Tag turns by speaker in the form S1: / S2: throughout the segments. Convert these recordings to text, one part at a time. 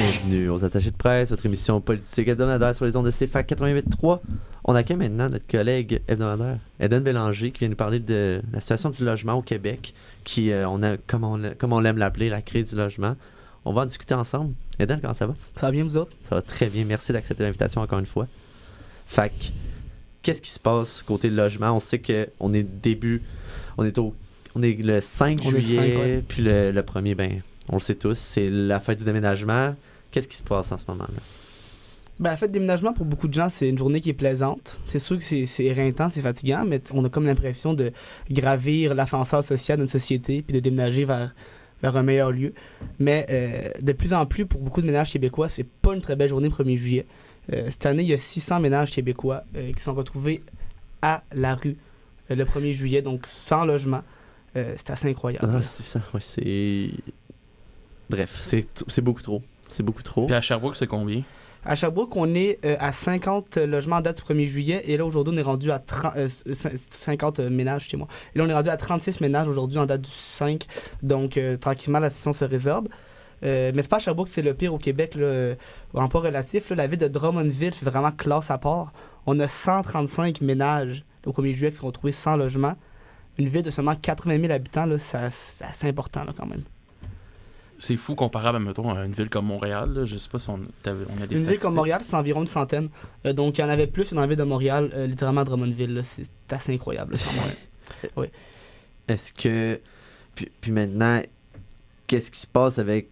S1: Bienvenue aux Attachés de presse, votre émission politique hebdomadaire sur les ondes de CFAC 88.3. On accueille maintenant notre collègue hebdomadaire, Eden Bélanger, qui vient nous parler de la situation du logement au Québec, qui, comme on l'aime l'appeler, la crise du logement. On va en discuter ensemble. Eden, comment ça va?
S2: Ça va bien, vous autres?
S1: Ça va très bien. Merci d'accepter l'invitation encore une fois. Fait que, qu'est-ce qui se passe côté logement? On sait qu'on est on est le 5 juillet, puis le 1er, ben, on le sait tous, c'est la fête du déménagement. Qu'est-ce qui se passe en ce moment-là?
S2: Ben, la fête du déménagement, pour beaucoup de gens, c'est une journée qui est plaisante. C'est sûr que c'est éreintant, c'est fatigant, mais on a comme l'impression de gravir l'ascenseur social d'une société puis de déménager vers un meilleur lieu. Mais de plus en plus, pour beaucoup de ménages québécois, c'est pas une très belle journée le 1er juillet. Cette année, il y a 600 ménages québécois qui sont retrouvés à la rue le 1er juillet, donc sans logement. C'est assez incroyable.
S1: Ah, c'est ça, ouais, c'est... Bref, c'est beaucoup trop. C'est beaucoup trop.
S3: Puis à Sherbrooke, c'est combien?
S2: À Sherbrooke, on est à 50 logements en date du 1er juillet. Et là, aujourd'hui, on est rendu à 50 ménages chez moi. Et là, on est rendu à 36 ménages aujourd'hui en date du 5. Donc, tranquillement, la situation se résorbe. Mais c'est pas à Sherbrooke, c'est le pire au Québec, là, en pas relatif. Là, la ville de Drummondville fait vraiment classe à part. On a 135 ménages au 1er juillet qui sont retrouvés sans logement. Une ville de seulement 80 000 habitants, là, c'est assez important là, quand même.
S3: C'est fou comparable, mettons, à une ville comme Montréal. Là. Je sais pas si on a des statistiques.
S2: Une ville comme Montréal, c'est environ une centaine. Donc, il y en avait plus dans la ville de Montréal, littéralement à Drummondville. Là. C'est assez incroyable. Là, oui.
S1: Est-ce que... Puis maintenant, qu'est-ce qui se passe avec...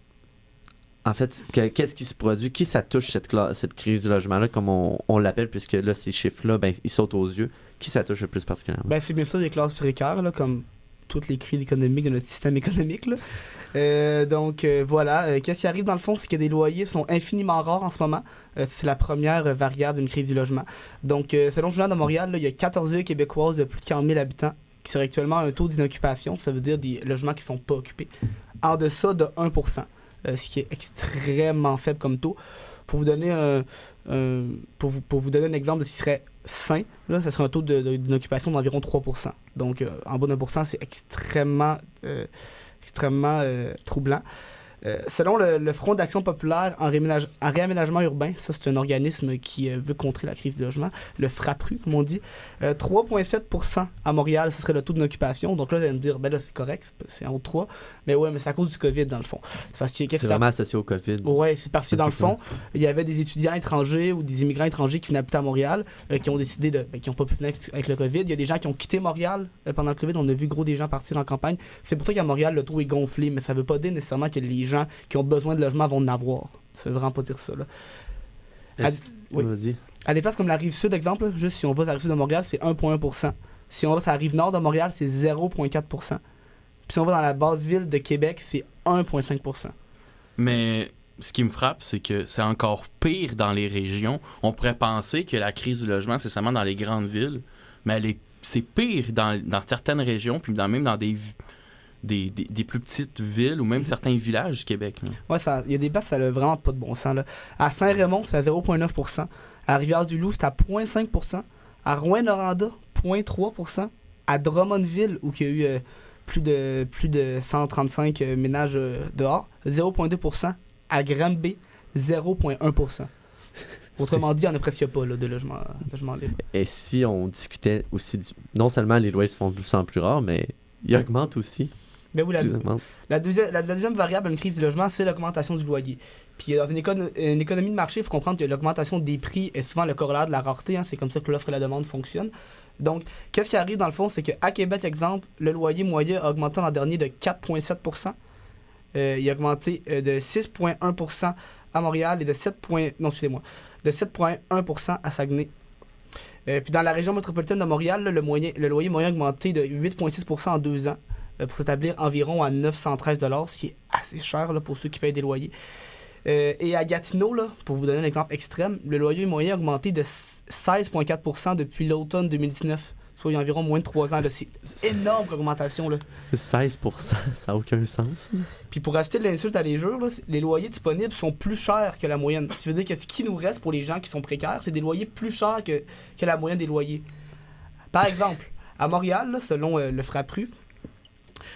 S1: En fait, qu'est-ce qui se produit? Qui ça touche, cette crise du logement-là, comme on l'appelle, puisque là, ces chiffres-là, ben, ils sautent aux yeux. Qui ça touche le plus particulièrement?
S2: Ben, c'est bien sûr les classes précaires, là, comme toutes les crises économiques de notre système économique. Là. Donc, voilà. Qu'est-ce qui arrive dans le fond, c'est que des loyers sont infiniment rares en ce moment. C'est la première variable d'une crise du logement. Donc, selon le Journal de Montréal, là, il y a 14 villes québécoises de plus de 40 000 habitants qui seraient actuellement à un taux d'inoccupation. Ça veut dire des logements qui ne sont pas occupés. En deçà de 1%. Ce qui est extrêmement faible comme taux. Pour vous donner pour vous donner un exemple de ce qui serait sain, là, ça serait un taux d'inoccupation d'environ 3%. Donc, en bas d'1%, c'est extrêmement troublant. Selon le Front d'action populaire en réaménagement urbain, ça c'est un organisme qui veut contrer la crise du logement, le FRAPRU, comme on dit, 3,7% à Montréal, ce serait le taux d'inoccupation. Donc là, vous allez me dire, ben là c'est correct, c'est en haut de 3, mais ouais, mais c'est à cause du COVID dans le fond.
S1: C'est vraiment associé au COVID.
S2: Ouais, c'est parce que dans le fond, il y avait des étudiants étrangers ou des immigrants étrangers qui venaient habiter à Montréal, qui ont décidé qui n'ont pas pu venir avec le COVID. Il y a des gens qui ont quitté Montréal pendant le COVID, on a vu gros des gens partir en campagne. C'est pour ça qu'à Montréal, le taux est gonflé, mais ça veut pas dire nécessairement que les gens qui ont besoin de logement vont en avoir. Ça veut vraiment pas dire ça. Là.
S1: Oui.
S2: À des places comme la Rive-Sud, exemple, juste si on va à la Rive-Sud de Montréal, c'est 1,1%. Si on va sur la Rive-Nord de Montréal, c'est 0,4%. Puis si on va dans la basse ville de Québec, c'est 1,5%.
S3: Mais ce qui me frappe, c'est que c'est encore pire dans les régions. On pourrait penser que la crise du logement, c'est seulement dans les grandes villes, mais c'est pire dans certaines régions, puis même dans des plus petites villes ou même certains villages du Québec.
S2: Ouais, il y a des places, ça n'a vraiment pas de bon sens. Là. À Saint-Raymond, c'est à 0,9%. À Rivière-du-Loup, c'est à 0,5%. À Rouyn-Noranda, 0,3%. À Drummondville, où il y a eu plus de 135 ménages dehors, 0,2%. À Granby, 0,1%. Autrement dit, il n'y en a presque pas là, de logements libres.
S1: Et si on discutait aussi non seulement les loyers se font de plus en plus rares, mais ils augmentent aussi.
S2: Ben oui, la deuxième variable d'une crise du logement, c'est l'augmentation du loyer. Puis dans une économie de marché, il faut comprendre que l'augmentation des prix est souvent le corollaire de la rareté. Hein, c'est comme ça que l'offre et la demande fonctionnent. Donc, qu'est-ce qui arrive dans le fond, c'est qu'à Québec, exemple, le loyer moyen a augmenté l'an dernier de 4,7%. Il a augmenté de 6,1% à Montréal et de 7,1% à Saguenay. Puis dans la région métropolitaine de Montréal, là, le loyer moyen a augmenté de 8,6% en 2 ans. Pour s'établir environ à 913 $, ce qui est assez cher là, pour ceux qui payent des loyers. Et à Gatineau, là, pour vous donner un exemple extrême, le loyer moyen a augmenté de 16,4% depuis l'automne 2019, soit il y a environ moins de 3 ans. Là. C'est énorme augmentation. Là.
S1: 16%, ça n'a aucun sens.
S2: Puis pour ajouter de l'insulte à l'injure, là, les loyers disponibles sont plus chers que la moyenne. Ça veut dire que ce qui nous reste pour les gens qui sont précaires, c'est des loyers plus chers que la moyenne des loyers. Par exemple, à Montréal, là, selon le FRAPRU,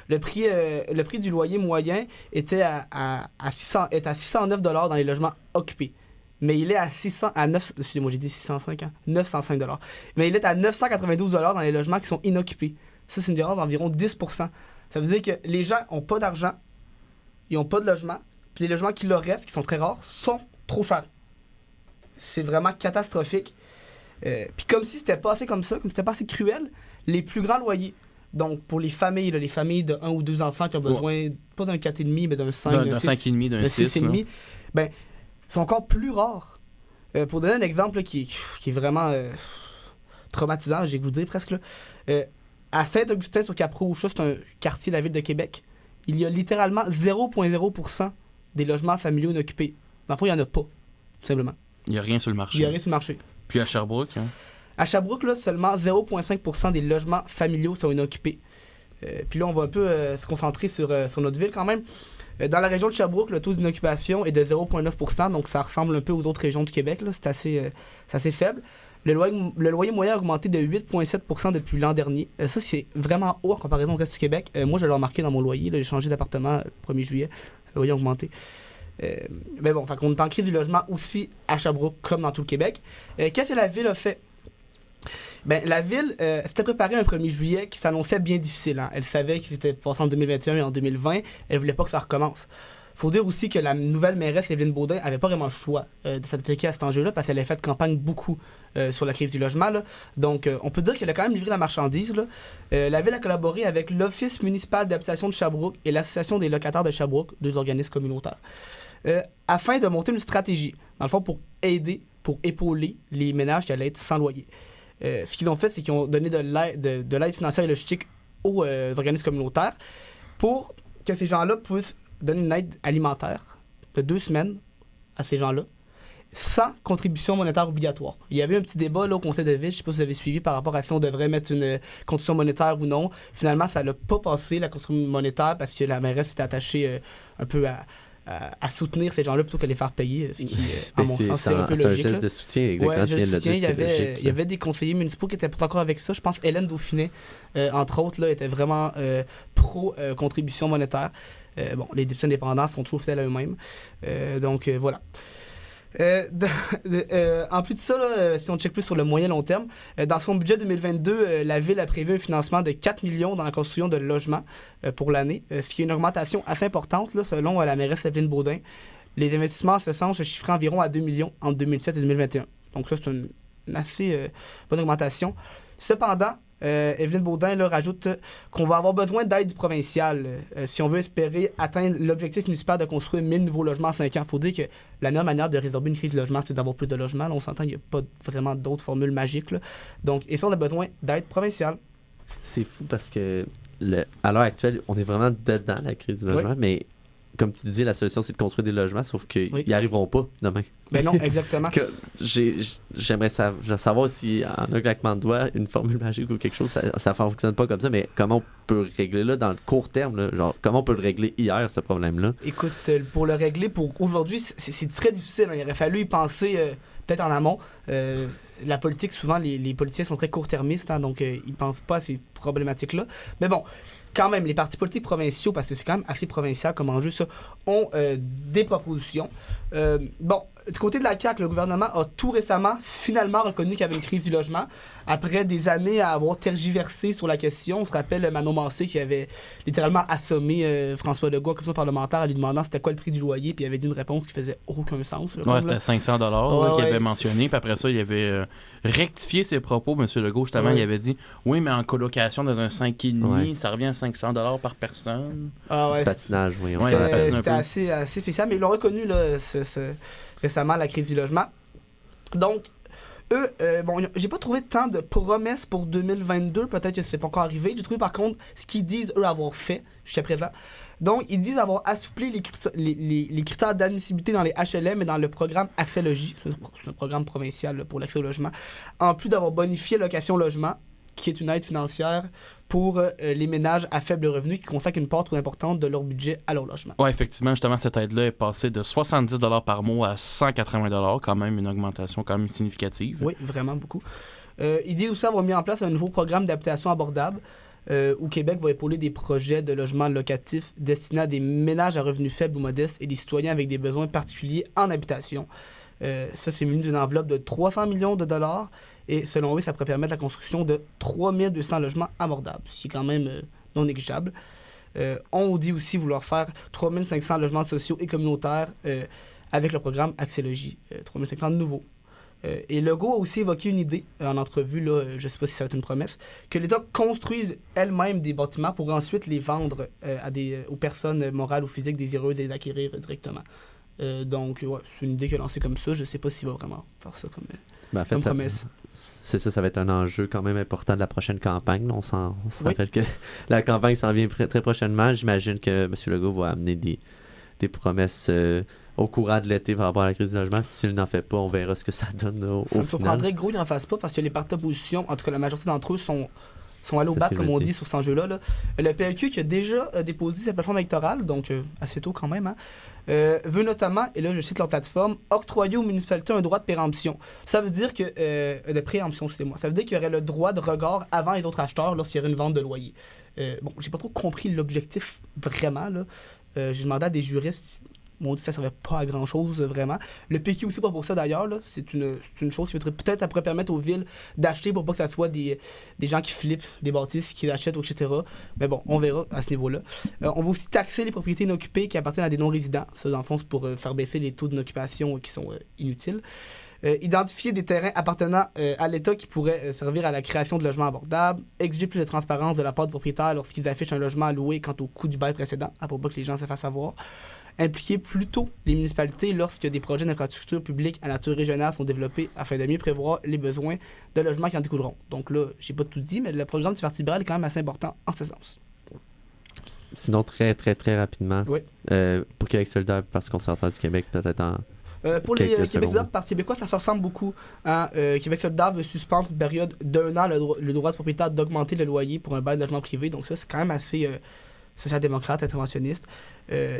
S2: le prix du loyer moyen était à 609 $ dans les logements occupés. Mais il est à 905 $. Mais il est à 992 $ dans les logements qui sont inoccupés. Ça, c'est une différence d'environ 10%. Ça veut dire que les gens n'ont pas d'argent, ils n'ont pas de logement, puis les logements qui leur restent, qui sont très rares, sont trop chers. C'est vraiment catastrophique. Puis comme si c'était pas assez comme ça, comme si c'était pas assez cruel, les plus grands loyers, donc pour les familles de 1 ou 2 enfants qui ont besoin, pas d'un 4,5, mais d'un 5,
S3: d'un 5,5, d'un 6,5,
S2: ben, sont encore plus rares. Pour donner un exemple là, qui est vraiment traumatisant, j'ai goûté presque, là, à Saint-Augustin-sur-Cap-Rouge, ça c'est un quartier de la ville de Québec, il y a littéralement 0,0% des logements familiaux inoccupés. Dans le fond, il n'y en a pas, tout simplement.
S3: Il n'y a rien sur le marché.
S2: Il n'y a rien sur le marché.
S3: Puis à Sherbrooke, hein?
S2: À Sherbrooke, là, seulement 0,5% des logements familiaux sont inoccupés. Puis là, on va un peu se concentrer sur notre ville quand même. Dans la région de Sherbrooke, le taux d'inoccupation est de 0,9%, donc ça ressemble un peu aux autres régions du Québec. Là. C'est assez faible. Le loyer moyen a augmenté de 8,7% depuis l'an dernier. Ça, c'est vraiment haut en comparaison au reste du Québec. Moi, je l'ai remarqué dans mon loyer. Là, j'ai changé d'appartement le 1er juillet. Le loyer a augmenté. Mais bon, on est en crise du logement aussi à Sherbrooke, comme dans tout le Québec. Qu'est-ce que la ville a fait? Ben, la ville s'était préparée un 1er juillet qui s'annonçait bien difficile. Hein. Elle savait qu'il était passé en 2021 et en 2020. Elle voulait pas que ça recommence. Faut dire aussi que la nouvelle mairesse Évelyne Baudin avait pas vraiment le choix de s'attaquer à cet enjeu-là parce qu'elle a fait de campagne beaucoup sur la crise du logement. Là. Donc, on peut dire qu'elle a quand même livré la marchandise. Là. La ville a collaboré avec l'Office municipal d'habitation de Sherbrooke et l'Association des locataires de Sherbrooke, 2 organismes communautaires, afin de monter une stratégie, dans le fond, pour épauler les ménages qui allaient être sans loyer. Ce qu'ils ont fait, c'est qu'ils ont donné de l'aide financière et logistique aux organismes communautaires pour que ces gens-là puissent donner une aide alimentaire de 2 semaines à ces gens-là, sans contribution monétaire obligatoire. Il y avait un petit débat là, au conseil de ville, je ne sais pas si vous avez suivi par rapport à si on devrait mettre une contribution monétaire ou non. Finalement, ça n'a pas passé, la contribution monétaire, parce que la mairesse s'était attachée un peu à soutenir ces gens-là plutôt que les faire payer, ce qui, à mon sens, c'est un peu logique.
S1: C'est un geste de soutien, exactement.
S2: Ouais, il y avait des conseillers municipaux qui étaient pas d'accord avec ça. Je pense Hélène Dauphinet, entre autres, là, était vraiment pro-contribution monétaire. Bon, les députés indépendants sont toujours fidèles à eux-mêmes. Donc, voilà. En plus de ça, là, si on check plus sur le moyen long terme, dans son budget 2022, la ville a prévu un financement de 4 millions dans la construction de logements pour l'année, ce qui est une augmentation assez importante, là, selon la mairesse Évelyne Baudin. Les investissements en ce sens se chiffraient environ à 2 millions entre 2007 et 2021. Donc ça, c'est une assez bonne augmentation. Cependant, Évelyne Baudin là, rajoute qu'on va avoir besoin d'aide du provincial si on veut espérer atteindre l'objectif municipal de construire 1000 nouveaux logements en 5 ans. Il faut dire que la meilleure manière de résorber une crise de logement, c'est d'avoir plus de logements. Là, on s'entend, il n'y a pas vraiment d'autres formules magiques. Là. Donc, et ça, on a besoin d'aide provinciale.
S1: C'est fou parce que à l'heure actuelle, on est vraiment dedans la crise du logement, mais comme tu dis, la solution, c'est de construire des logements, sauf qu'ils n'y arriveront pas demain.
S2: Ben non, exactement.
S1: J'aimerais savoir si, en un claquement de doigts, une formule magique ou quelque chose, ça ne fonctionne pas comme ça, mais comment on peut régler là, dans le court terme, là, genre, comment on peut le régler hier, ce problème-là?
S2: Écoute, pour le régler, pour aujourd'hui, c'est très difficile. Hein. Il aurait fallu y penser peut-être en amont. La politique, souvent, les politiciens sont très court-termistes, hein, donc ils ne pensent pas à ces problématiques-là. Mais bon, quand même, les partis politiques provinciaux, parce que c'est quand même assez provincial comme enjeu, ça, ont des propositions. Bon, du côté de la CAQ, le gouvernement a tout récemment finalement reconnu qu'il y avait une crise du logement. Après des années à avoir tergiversé sur la question, on se rappelle Manon Massé qui avait littéralement assommé François Legault en commission parlementaire en lui demandant c'était quoi le prix du loyer, puis il avait dit une réponse qui faisait aucun sens.
S3: Ouais, c'était 500 $ qu'il avait mentionné, puis après ça, il avait rectifié ses propos, M. Legault, justement, il avait dit oui, mais en colocation dans un 5,5, ça revient à 500 $ par personne.
S1: C'est patinage, oui.
S2: C'était assez spécial, mais ils l'ont reconnu là, récemment, la crise du logement. Donc, eux, j'ai pas trouvé tant de promesses pour 2022, peut-être que c'est pas encore arrivé. J'ai trouvé par contre ce qu'ils disent, eux, avoir fait jusqu'à présent. Donc, ils disent avoir assoupli les critères d'admissibilité dans les HLM et dans le programme Accès Logis. C'est un programme provincial là, pour l'accès au logement. En plus d'avoir bonifié Location Logement, qui est une aide financière pour les ménages à faible revenu qui consacrent une part trop importante de leur budget à leur logement.
S3: Oui, effectivement, justement, cette aide-là est passée de 70 $ par mois à 180 $, quand même une augmentation quand même significative.
S2: Oui, vraiment beaucoup. Il dit aussi avoir mis en place un nouveau programme d'habitation abordable. où Québec va épauler des projets de logements locatifs destinés à des ménages à revenus faibles ou modestes et des citoyens avec des besoins particuliers en habitation. Ça, c'est muni d'une enveloppe de 300 millions de dollars. Et selon eux, ça pourrait permettre la construction de 3200 logements abordables, ce qui est quand même non négligeable. On dit aussi vouloir faire 3500 logements sociaux et communautaires avec le programme Axélogie, 3500 nouveaux. Et Legault a aussi évoqué une idée en entrevue, là, je ne sais pas si ça va être une promesse, que l'État construise elle-même des bâtiments pour ensuite les vendre aux personnes morales ou physiques désireuses de les acquérir directement. Donc, ouais, c'est une idée qu'il a lancée comme ça. Je ne sais pas s'il va vraiment faire ça comme,
S1: En fait,
S2: comme promesse.
S1: C'est ça, ça va être un enjeu quand même important de la prochaine campagne. On se rappelle que la campagne s'en vient très prochainement. J'imagine que M. Legault va amener des promesses au courant de l'été par rapport à la crise du logement. S'il n'en fait pas, on verra ce que ça donne au
S2: Ça me
S1: final.
S2: surprendrait que Gros n'en fasse pas parce que les partis d'opposition, en tout cas la majorité d'entre eux, sont allés au bat, comme on dit, sur cet enjeu-là. Là. Le PLQ qui a déjà déposé sa plateforme électorale, donc assez tôt quand même, hein, veut notamment, et là je cite leur plateforme, octroyer aux municipalités un droit de préemption. Ça veut dire que... de préemption, excusez-moi. Ça veut dire qu'il y aurait le droit de regard avant les autres acheteurs lorsqu'il y aurait une vente de loyer. Bon, j'ai pas trop compris l'objectif vraiment, là. J'ai demandé à des juristes... On dit que ça ne servait pas à grand-chose, vraiment. Le PQ aussi, pas pour ça, d'ailleurs. Là. C'est une chose qui peut-être ça pourrait permettre aux villes d'acheter pour pas que ça soit des gens qui flippent des bâtisses, qui achètent, etc. Mais bon, on verra à ce niveau-là. On va aussi taxer les propriétés inoccupées qui appartiennent à des non-résidents. Ça, dans le fond, c'est pour faire baisser les taux d'inoccupation qui sont inutiles. Identifier des terrains appartenant à l'État qui pourraient servir à la création de logements abordables, exiger plus de transparence de la part du propriétaire lorsqu'ils affichent un logement à louer quant au coût du bail précédent, pour pas que les gens se fassent avoir. Impliquer plutôt les municipalités lorsque des projets d'infrastructures publiques à nature régionale sont développés afin de mieux prévoir les besoins de logements qui en découleront. Donc là, j'ai pas tout dit, mais le programme du Parti libéral est quand même assez important en ce sens.
S1: Sinon, très rapidement,
S2: oui.
S1: Pour Québec solidaire, parce qu'on s'entend du Québec, peut-être en
S2: pour les Québec solidaire, Parti québécois, ça se ressemble beaucoup. Hein? Québec solidaire veut suspendre une période d'1 an le droit du propriétaire d'augmenter le loyer pour un bail de logement privé. Donc ça, c'est quand même assez... social-démocrate, interventionniste.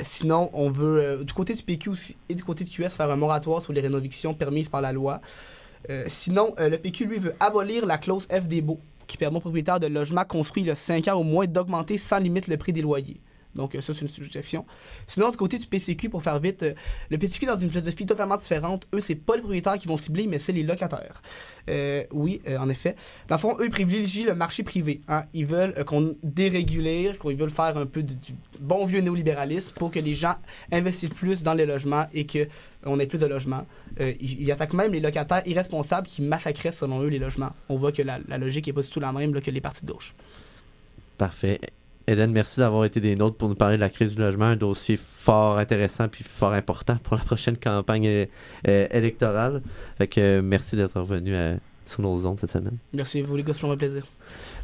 S2: Sinon, on veut, du côté du PQ aussi, et du côté du QS, faire un moratoire sur les rénovations permises par la loi. Sinon, le PQ, lui, veut abolir la clause F des baux, qui permet aux propriétaires de logements construits il y a 5 ans au moins d'augmenter sans limite le prix des loyers. Donc ça, c'est une suggestion. Sinon, du côté du PCQ, pour faire vite, le PCQ, dans une philosophie totalement différente, eux, c'est pas les propriétaires qui vont cibler, mais c'est les locataires. Oui, en effet. Dans le fond, eux, ils privilégient le marché privé. Hein. Ils veulent qu'on dérégule, qu'ils veulent faire un peu du bon vieux néolibéralisme pour que les gens investissent plus dans les logements et qu'on ait plus de logements. Ils attaquent même les locataires irresponsables qui massacraient, selon eux, les logements. On voit que la logique n'est pas du tout la même là, que les partis de gauche.
S1: Parfait. Eden, merci d'avoir été des nôtres pour nous parler de la crise du logement, un dossier fort intéressant puis fort important pour la prochaine campagne électorale. Fait que merci d'être revenu sur nos ondes cette semaine.
S2: Merci à vous les gars, c'est toujours un plaisir.